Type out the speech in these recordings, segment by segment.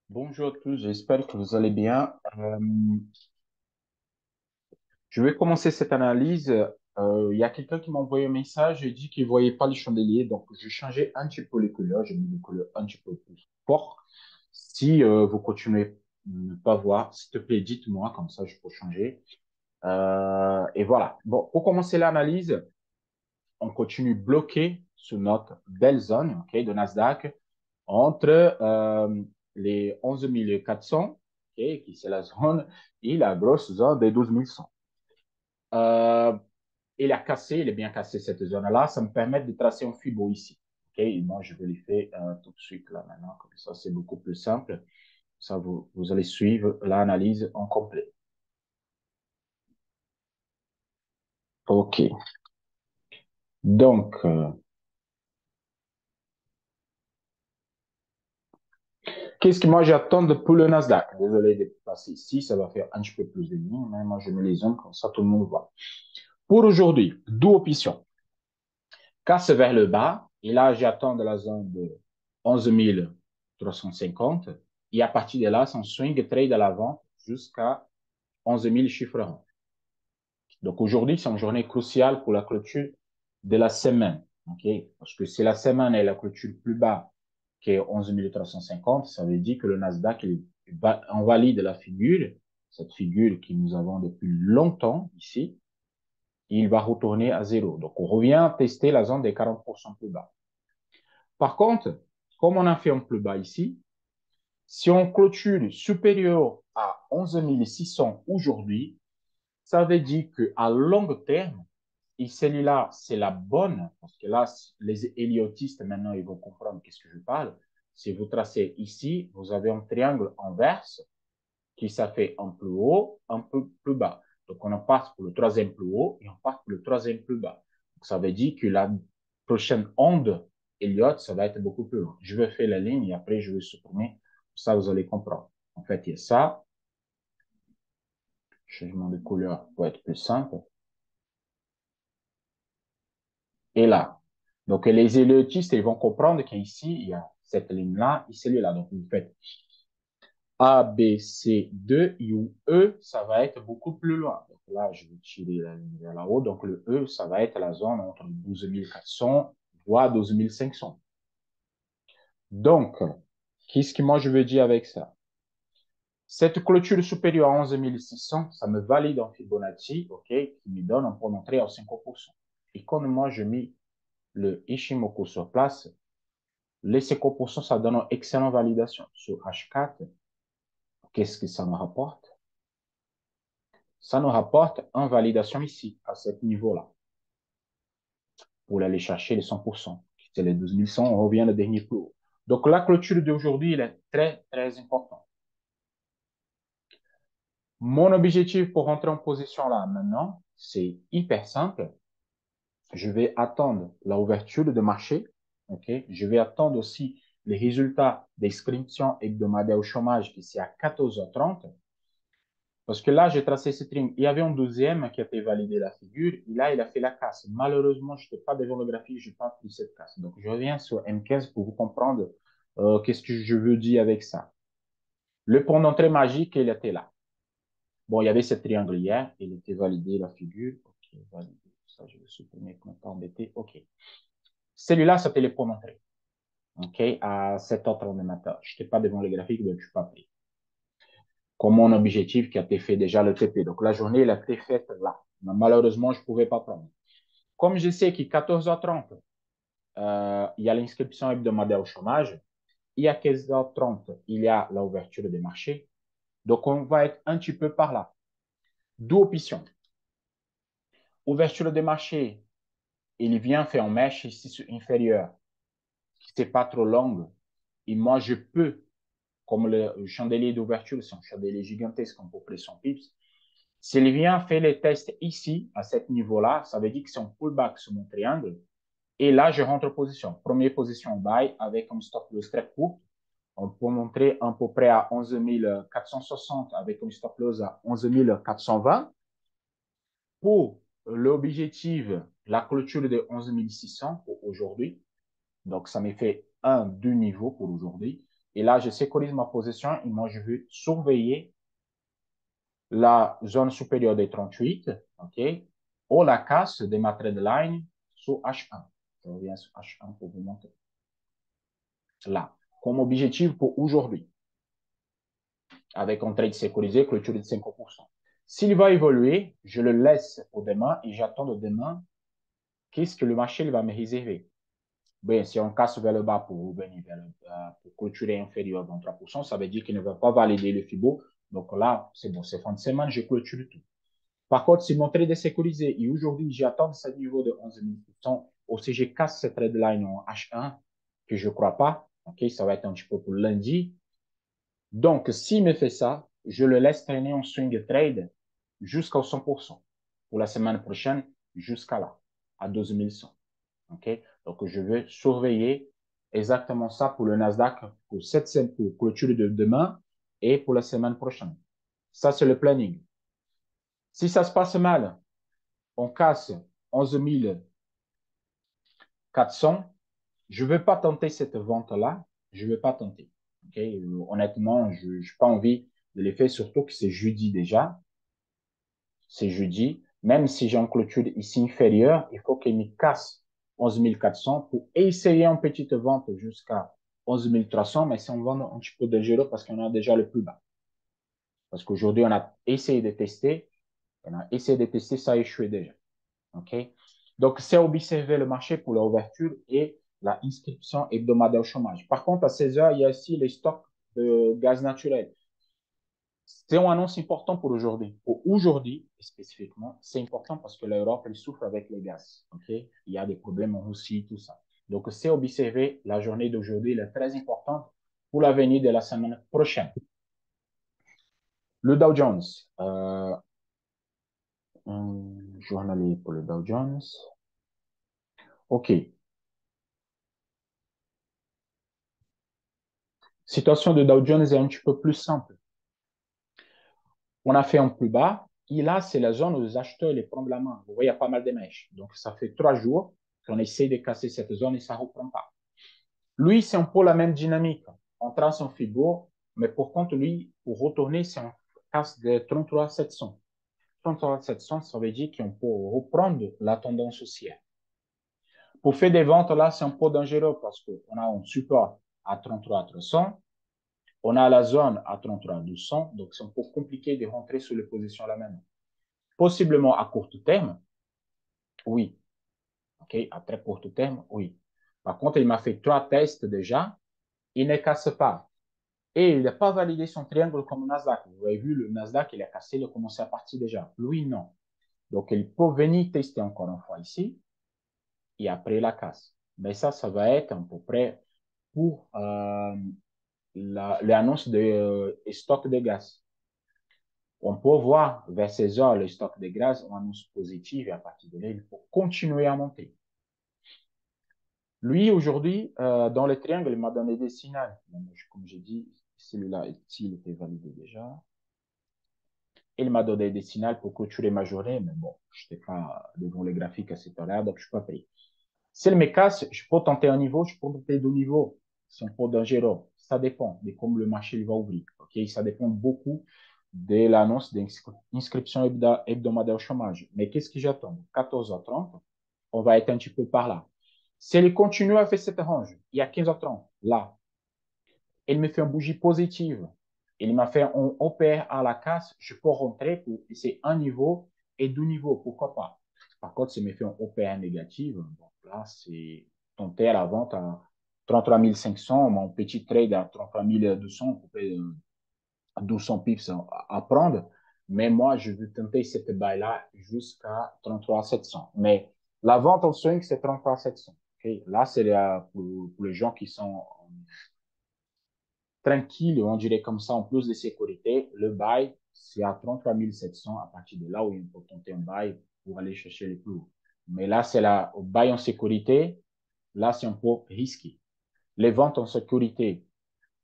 Bonjour à tous, j'espère que vous allez bien. Je vais commencer cette analyse. Il y a quelqu'un qui m'a envoyé un message et dit qu'il ne voyait pas le chandelier. Donc, j'ai changé un petit peu les couleurs. J'ai mis des couleurs un petit peu plus fortes. Si vous continuez à ne pas voir, s'il te plaît, dites-moi, comme ça je peux changer. Et voilà. Bon, pour commencer l'analyse, on continue bloqué sur notre belle zone, ok, de Nasdaq entre les 11 400, okay, qui c'est la zone, et la grosse zone des 12 100. Euh, il a cassé, il est bien cassé cette zone-là. Ça me permet de tracer un Fibo ici. Okay? Et moi, je vais le faire tout de suite là maintenant. Comme ça, c'est beaucoup plus simple. Ça, vous allez suivre l'analyse en complet. OK. Donc, qu'est-ce que moi j'attends pour le Nasdaq? Désolé de passer ici, ça va faire un petit peu plus de lignes, mais moi je mets les zones comme ça tout le monde voit. Pour aujourd'hui, deux options. Casse vers le bas, et là j'attends de la zone de 11 350, et à partir de là, c'est un swing trade à l'avant jusqu'à 11 000 chiffres ronds. Donc aujourd'hui, c'est une journée cruciale pour la clôture de la semaine. Okay? Parce que si la semaine est la clôture plus bas que 11 350, ça veut dire que le Nasdaq invalide la figure, cette figure que nous avons depuis longtemps ici, et il va retourner à zéro. Donc on revient tester la zone des 40% plus bas. Par contre, comme on a fait un plus bas ici, si on clôture supérieur à 11 600 aujourd'hui, ça veut dire qu'à long terme, et celle-là, c'est la bonne, parce que là, les héliotistes, maintenant, ils vont comprendre qu'est-ce que je parle. Si vous tracez ici, vous avez un triangle inverse qui ça fait un plus haut, un peu plus bas. Donc, on en passe pour le troisième plus haut et on passe pour le troisième plus bas. Donc, ça veut dire que la prochaine onde Elliott, ça va être beaucoup plus long. Je vais faire la ligne et après, je vais supprimer. Ça, vous allez comprendre. En fait, il y a ça. Changement de couleur pour être plus simple. Et là. Donc, les héliotistes, ils vont comprendre qu'ici, il y a cette ligne-là et celle-là. Donc, vous faites A, B, C, 2, ou E, ça va être beaucoup plus loin. Donc là, je vais tirer la ligne vers là-haut. Donc le E, ça va être la zone entre 12 400 voire 12 500. Donc, qu'est-ce que moi je veux dire avec ça? Cette clôture supérieure à 11 600, ça me valide en Fibonacci, OK, qui me donne un point d'entrée à 50%. Et quand moi je mets le Ishimoku sur place, les 50%, ça donne une excellente validation. Sur H4, qu'est-ce que ça me rapporte? Ça nous rapporte une validation ici, à ce niveau-là, pour aller chercher les 100%. C'est les 12 100, on revient au dernier plus haut. Donc la clôture d'aujourd'hui, elle est très, très importante. Mon objectif pour rentrer en position là maintenant, c'est hyper simple. Je vais attendre l'ouverture de marché. Okay? Je vais attendre aussi les résultats d'inscription hebdomadaire au chômage qui c'est à 14h30. Parce que là, j'ai tracé ce trim. Il y avait un deuxième qui a été validé la figure. Et là, il a fait la casse. Malheureusement, je n'étais pas devant le graphique, je n'ai pas pris cette casse. Donc, je reviens sur M15 pour vous comprendre qu'est-ce que je veux dire avec ça. Le point d'entrée magique, il était là. Bon, il y avait ce triangle hier. Il était validé la figure. OK, validé. Ça, je vais supprimer pour ne pas embêter. OK. Celui-là, c'était le point d'entrée. OK, à 7h30 du matin. Je n'étais pas devant le graphique, donc je ne suis pas pris. Comme mon objectif qui a été fait déjà le TP. Donc, la journée, elle a été faite là. Mais malheureusement, je ne pouvais pas prendre. Comme je sais qu'à 14h30, il y a l'inscription hebdomadaire au chômage, et à 15h30, il y a l'ouverture des marchés. Donc, on va être un petit peu par là. Deux options. Ouverture des marchés, il vient faire un mèche ici inférieur, qui n'est pas trop longue. Et moi, je peux, comme le chandelier d'ouverture, c'est un chandelier gigantesque, on peut prendre 100 pips. S'il vient faire les tests ici, à ce niveau-là, ça veut dire que c'est un pullback sur mon triangle. Et là, je rentre en position. Première position buy avec un stop loss très court. On peut montrer à peu près à 11 460 avec un stop loss à 11 420. Pour l'objectif, la clôture de 11 600 pour aujourd'hui. Donc, ça me fait un, deux niveaux pour aujourd'hui. Et là, je sécurise ma position et moi, je veux surveiller la zone supérieure des 38, OK, ou la casse de ma trade line sur H1. Je reviens sur H1 pour vous montrer. Là, comme objectif pour aujourd'hui, avec un trade sécurisé, clôture de 5%. S'il va évoluer, je le laisse pour demain et j'attends de demain qu'est-ce que le marché va me réserver. Bien, si on casse vers le bas pour venir pour clôturer inférieur à 23%, ça veut dire qu'il ne va pas valider le FIBO. Donc là, c'est bon, c'est fin de semaine, je clôture tout. Par contre, si mon trade est sécurisé et aujourd'hui, j'attends ce niveau de 11 000%, ou si je casse cette trade line en H1, que je ne crois pas, ok, ça va être un petit peu pour lundi. Donc, s'il me fait ça, je le laisse traîner en swing trade jusqu'au 100%. Pour la semaine prochaine, jusqu'à là, à 12 100. Okay? Donc, je vais surveiller exactement ça pour le Nasdaq pour pour clôture de demain et pour la semaine prochaine. Ça, c'est le planning. Si ça se passe mal, on casse 11 400, je ne vais pas tenter cette vente-là. Je ne vais pas tenter. Okay? Honnêtement, je n'ai pas envie de les faire, surtout que c'est jeudi déjà. C'est jeudi. Même si j'ai un clôture ici inférieur, il faut qu'il me casse 11 400 pour essayer une petite vente jusqu'à 11 300, mais si on vend un petit peu de giro parce qu'on a déjà le plus bas. Parce qu'aujourd'hui, on a essayé de tester, ça a échoué déjà. OK? Donc, c'est observer le marché pour l'ouverture et la inscription hebdomadaire au chômage. Par contre, à 16 heures, il y a aussi les stocks de gaz naturel. C'est une annonce importante pour aujourd'hui. Pour aujourd'hui, spécifiquement, c'est important parce que l'Europe, elle souffre avec les gaz. Okay? Il y a des problèmes en Russie, tout ça. Donc, c'est observer la journée d'aujourd'hui, elle est très importante pour l'avenir de la semaine prochaine. Le Dow Jones, journalier pour le Dow Jones. OK. Situation de Dow Jones est un petit peu plus simple. On a fait un plus bas. Et là, c'est la zone où les acheteurs les prennent la main. Vous voyez, il y a pas mal de mèches. Donc, ça fait 3 jours qu'on essaie de casser cette zone et ça ne reprend pas. Lui, c'est un peu la même dynamique. On trace un FIBO, mais pour contre, lui, pour retourner, c'est un casse de 33 700. 33 700, ça veut dire qu'on peut reprendre la tendance haussière. Pour faire des ventes, là, c'est un peu dangereux parce qu'on a un support à 33 300. On a la zone à 33 200, donc c'est un peu compliqué de rentrer sur les positions là maintenant. Possiblement à court terme, oui. OK, à très court terme, oui. Par contre, il m'a fait 3 tests déjà. Il ne casse pas. Et il n'a pas validé son triangle comme le Nasdaq. Vous avez vu, le Nasdaq, il a cassé, il a commencé à partir déjà. Lui, non. Donc, il peut venir tester encore une fois ici et après la casse. Mais ça va être à peu près pour l'annonce de stock de gaz. On peut voir vers ces heures le stock de gaz en annonce positive et à partir de là, il faut continuer à monter. Lui, aujourd'hui, dans le triangle, il m'a donné des signaux. Comme j'ai dit, celui-là, il était validé déjà. Il m'a donné des signaux pour clôturer ma journée, mais bon, je n'étais pas devant les graphiques à cette heure-là, donc je ne suis pas pris. S'il me casse, je peux tenter un niveau, je peux tenter deux niveaux. C'est un peu dangereux. Ça dépend de comment le marché va ouvrir. Okay? Ça dépend beaucoup de l'annonce d'inscription hebdomadaire au chômage. Mais qu'est-ce que j'attends? 14h30, on va être un petit peu par là. Si elle continue à faire cette range, il y a 15h30, là, elle me fait une bougie positive. Il m'a fait un OPR à la casse, je peux rentrer pour essayer un niveau et deux niveaux, pourquoi pas. Par contre, s'il me fait un OPR négatif, donc là, c'est tenter à la vente à 33 500, mon petit trade à 33 200, on peut 1200 pips à prendre. Mais moi, je veux tenter cette bail-là jusqu'à 33 700. Mais la vente en swing, c'est 33 700. Okay? Là, c'est pour les gens qui sont tranquilles, on dirait comme ça, en plus de sécurité. Le bail, c'est à 33 700 à partir de là où il faut tenter un bail pour aller chercher les plus hauts. Mais là, c'est la bail en sécurité. Là, c'est un peu risqué. Les ventes en sécurité,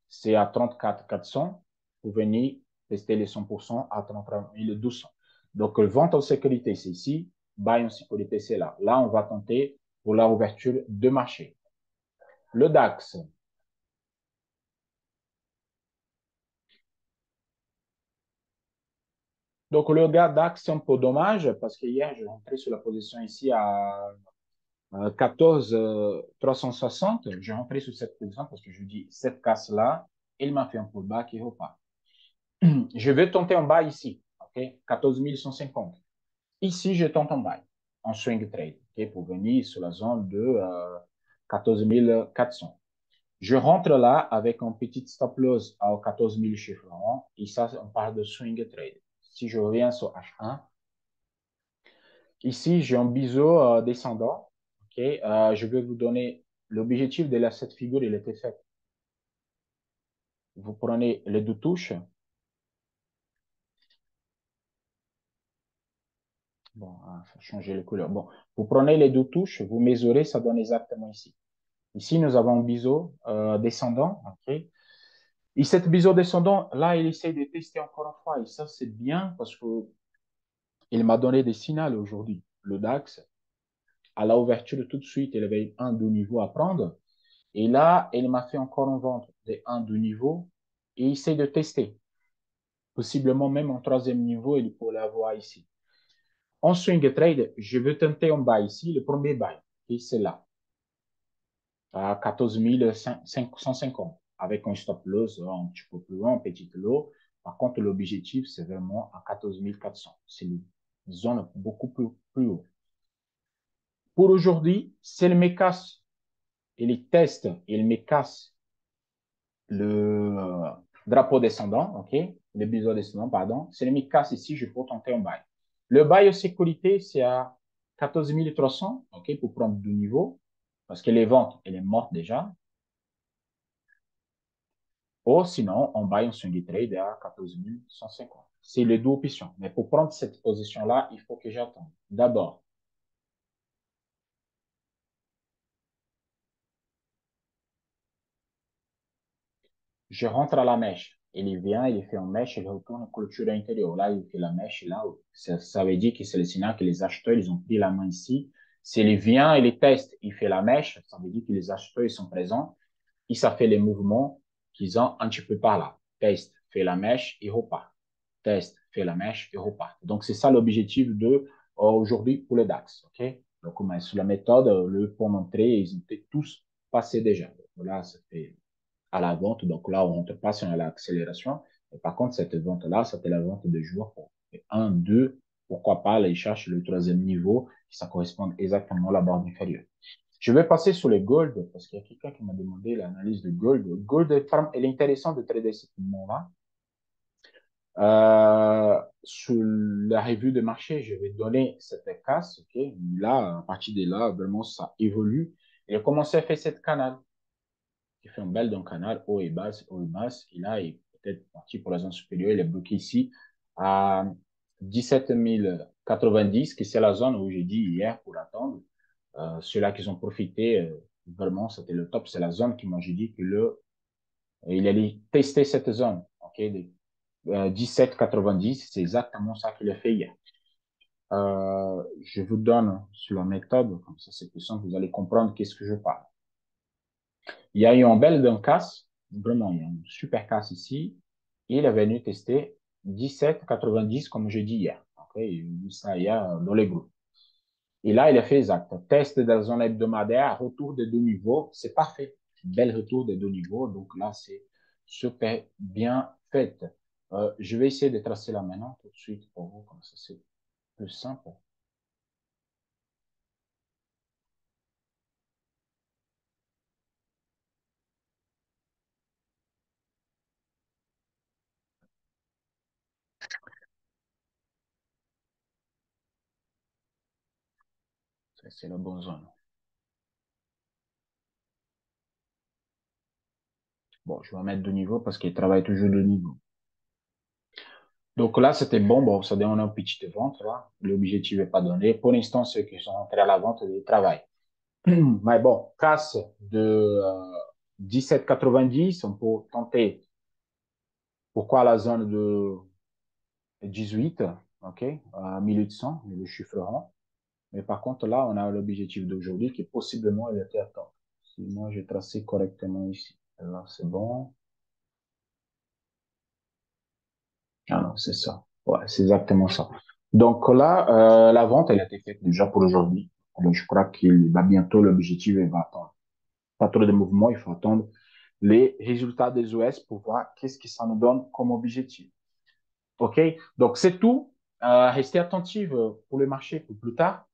c'est à 34 400 pour venir tester les 100% à 33 200. Donc, le vente en sécurité, c'est ici. Bail en sécurité, c'est là. Là, on va tenter pour la ouverture de marché. Le DAX, Donc, le gars DAX, c'est un peu dommage parce que hier, je rentrais sur la position ici à 14 360. J'ai rentré sur cette position parce que je dis, cette casse-là, il m'a fait un pullback et repart. Je vais tenter un buy ici, ok? 14 150. Ici, je tente un buy en swing trade, ok? Pour venir sur la zone de 14 400. Je rentre là avec un petit stop loss à 14 000 chiffres ronds et ça, on parle de swing trade. Si je reviens sur H1, ici, j'ai un biseau descendant. Ok, je vais vous donner l'objectif de cette figure, il était fait. Vous prenez les deux touches. Bon, il faut changer les couleurs. Bon, vous prenez les deux touches, vous mesurez, ça donne exactement ici. Ici, nous avons un biseau descendant. Ok. Et cette biseau descendant, là, il essaie de tester encore une fois. Et ça, c'est bien parce que il m'a donné des signaux aujourd'hui. Le DAX, à la ouverture, tout de suite, il avait un, deux niveaux à prendre. Et là, il m'a fait encore une vente des un, deux niveaux et il essaie de tester. Possiblement même en troisième niveau, il peut l'avoir ici. En swing trade, je veux tenter un buy ici, le premier buy. Et c'est là, à 14 550, avec un stop loss un petit peu plus loin, un petit lot. Par contre, l'objectif, c'est vraiment à 14 400. C'est une zone beaucoup plus haut. Pour aujourd'hui, s'il me casse, il teste, il me casse le drapeau descendant, ok, le biseau descendant, pardon. S'il me casse ici, je peux tenter un bail. Le bail de sécurité, c'est à 14 300, ok, pour prendre du niveau, parce que les ventes, elle est morte déjà. Ou sinon, on bail un swing trade à 14 150. C'est les deux options. Mais pour prendre cette position-là, il faut que j'attende. D'abord, je rentre à la mèche. Il vient, il fait une mèche, il retourne clôture intérieure. Là, il fait la mèche, là, ça veut dire que c'est le signal que les acheteurs, ils ont pris la main ici. S'il vient et les teste, il fait la mèche, ça veut dire que les acheteurs, ils sont présents. Et ça fait les mouvements qu'ils ont un petit peu par là. Test, fait la mèche, et repart. Test, fait la mèche, et repart. Donc, c'est ça l'objectif de aujourd'hui pour le DAX. OK? Donc, sur la méthode, le pour montrer, ils étaient tous passés déjà. Donc, là, ça fait à la vente. Donc là, on rentre pas sur l'accélération. Par contre, cette vente-là, c'était la vente de jour pour un, deux, pourquoi pas, là, ils cherchent le troisième niveau, ça correspond exactement à la barre inférieure. Je vais passer sur les gold parce qu'il y a quelqu'un qui m'a demandé l'analyse de gold. Gold, elle est intéressant de trader ce moment-là. Sur la revue de marché, je vais donner cette casse. Okay? Là, à partir de là, vraiment, ça évolue. Et a commencé à faire cette canal qui fait un bel d'un canal haut et bas, haut et bas. Et là, il est peut-être parti pour la zone supérieure. Il est bloqué ici à 17 090, qui c'est la zone où j'ai dit hier pour attendre. Ceux-là qui ont profité, vraiment, c'était le top. C'est la zone qui, moi, j'ai dit que il allait tester cette zone. OK, 17,90, c'est exactement ça qu'il a fait hier. Je vous donne sur la méthode, comme ça c'est plus simple, vous allez comprendre qu'est-ce que je parle. Il y a eu un bel d'un casse, vraiment, il y a un super casse ici. Il est venu tester 17,90 comme je dis hier. Okay? Il a vu ça hier dans les groupes. Et là, il a fait exact. Test de la zone hebdomadaire, retour des deux niveaux. C'est parfait. Bel retour des deux niveaux. Donc là, c'est super bien fait. Je vais essayer de tracer là maintenant tout de suite pour vous, comme ça c'est plus simple. C'est la bonne zone. Bon, je vais mettre deux niveaux parce qu'il travaille toujours deux niveaux. Donc là, c'était bon. Bon, ça donne une petite vente, là. L'objectif n'est pas donné. Pour l'instant, ceux qui sont entrés à la vente, ils travaillent. Mais bon, casse de 17,90, on peut tenter. Pourquoi la zone de 18, OK, à 1800, le chiffre rond. Mais par contre, là, on a l'objectif d'aujourd'hui qui est possiblement il était à temps. Si moi, j'ai tracé correctement ici. Là, c'est bon. Ah non, c'est ça. Ouais, c'est exactement ça. Donc là, la vente, elle a été faite déjà pour aujourd'hui. Donc, je crois qu'il va bientôt, l'objectif, il va attendre. Pas trop de mouvements, il faut attendre les résultats des OS pour voir qu'est-ce que ça nous donne comme objectif. OK? Donc, c'est tout. Restez attentifs pour le marché pour plus tard.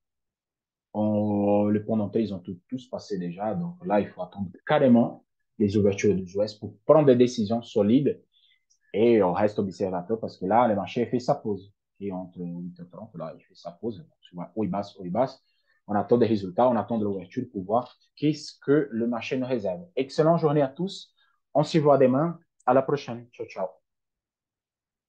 Les points d'entrée, ils ont tous passé déjà. Donc là, il faut attendre carrément les ouvertures des OS pour prendre des décisions solides et on reste observateur parce que là, le marché fait sa pause. Et entre 8h30, là, il fait sa pause. Donc, tu vois, haut et basse, haut et basse. On attend des résultats, on attend de l'ouverture pour voir qu'est-ce que le marché nous réserve. Excellente journée à tous. On se voit demain. À la prochaine. Ciao, ciao.